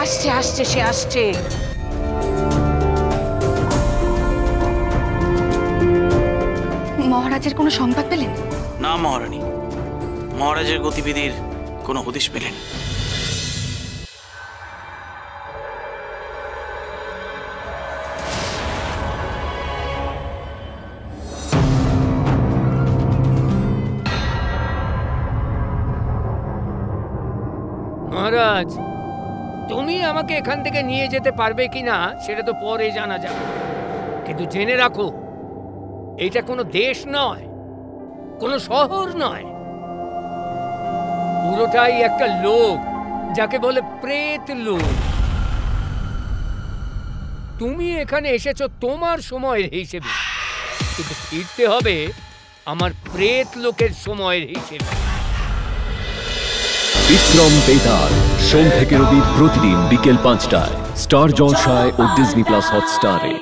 আসছে আসছে সে আসছে। মহারাজের কোনো সংবাদ পেলেন? না মহারানী, মহারাজের গতিবিধির কোনো হদিশ পেলেন। মহারাজ, তুমি আমাকে এখান থেকে নিয়ে যেতে পারবে কিনা সেটা তো পরে জানা যাবে, কিন্তু জেনে রাখো এটা কোনো দেশ নয়, কোনো শহর নয়, পুরোটাই একটা লোক যাকে বলে প্রেত লোক। তুমি এখানে এসেছো তোমার সময়ের হিসেবে, কিন্তু ফিরতে হবে আমার প্রেত লোকের সময়ের হিসেবে। বিক্রম বেতাল, সোম থেকে রবি প্রতিদিন বিকেল ৫টায় স্টার জলসায় ও ডিজনি প্লাস হটস্টারে।